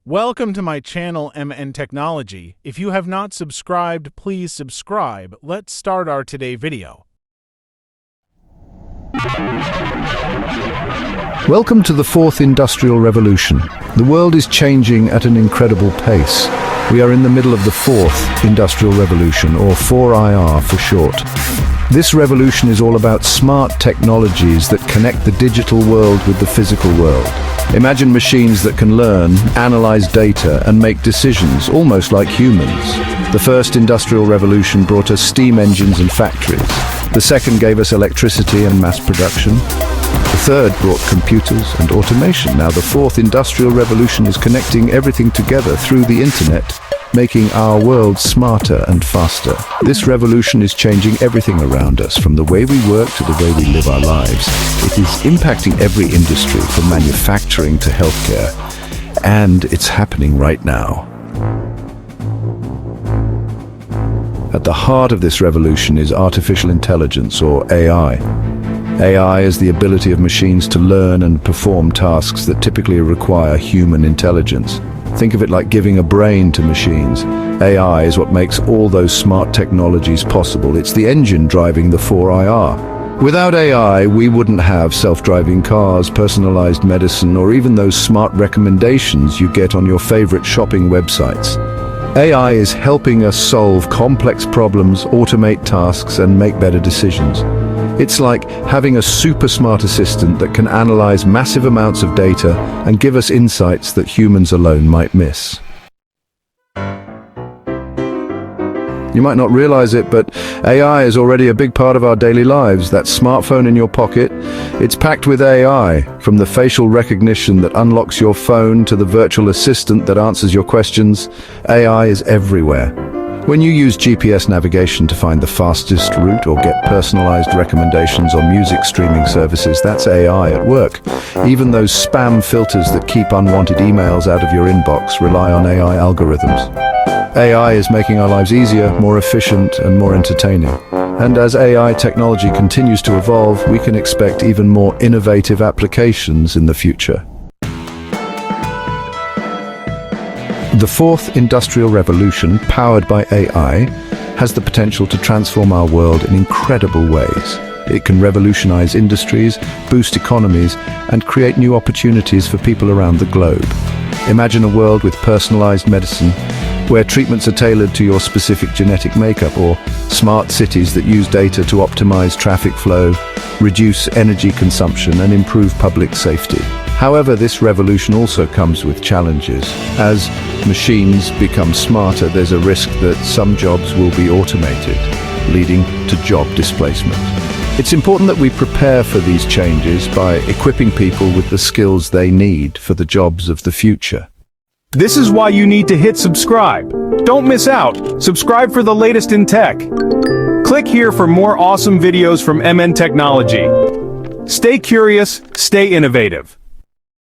Welcome to my channel MN Technology. If you have not subscribed, please subscribe. Let's start our today video. Welcome to the fourth industrial revolution. The world is changing at an incredible pace. We are in the middle of the fourth industrial revolution, or 4IR for short. This revolution is all about smart technologies that connect the digital world with the physical world. Imagine machines that can learn, analyze data, and make decisions, almost like humans. The first industrial revolution brought us steam engines and factories. The second gave us electricity and mass production. The third brought computers and automation. Now the fourth industrial revolution is connecting everything together through the internet, making our world smarter and faster. This revolution is changing everything around us, from the way we work to the way we live our lives. It is impacting every industry, from manufacturing to healthcare, and it's happening right now. At the heart of this revolution is artificial intelligence, or AI. AI is the ability of machines to learn and perform tasks that typically require human intelligence. Think of it like giving a brain to machines. AI is what makes all those smart technologies possible. It's the engine driving the 4IR. Without AI, we wouldn't have self-driving cars, personalized medicine, or even those smart recommendations you get on your favorite shopping websites. AI is helping us solve complex problems, automate tasks, and make better decisions. It's like having a super smart assistant that can analyze massive amounts of data and give us insights that humans alone might miss. You might not realize it, but AI is already a big part of our daily lives. That smartphone in your pocket, it's packed with AI, from the facial recognition that unlocks your phone to the virtual assistant that answers your questions. AI is everywhere. When you use GPS navigation to find the fastest route or get personalized recommendations on music streaming services, that's AI at work. Even those spam filters that keep unwanted emails out of your inbox rely on AI algorithms. AI is making our lives easier, more efficient, and more entertaining. And as AI technology continues to evolve, we can expect even more innovative applications in the future. The fourth industrial revolution, powered by AI, has the potential to transform our world in incredible ways. It can revolutionize industries, boost economies, and create new opportunities for people around the globe. Imagine a world with personalized medicine, where treatments are tailored to your specific genetic makeup, or smart cities that use data to optimize traffic flow, reduce energy consumption, and improve public safety. However, this revolution also comes with challenges. As machines become smarter, there's a risk that some jobs will be automated, leading to job displacement. It's important that we prepare for these changes by equipping people with the skills they need for the jobs of the future. This is why you need to hit subscribe. Don't miss out. Subscribe for the latest in tech. Click here for more awesome videos from MN Technology. Stay curious, stay innovative.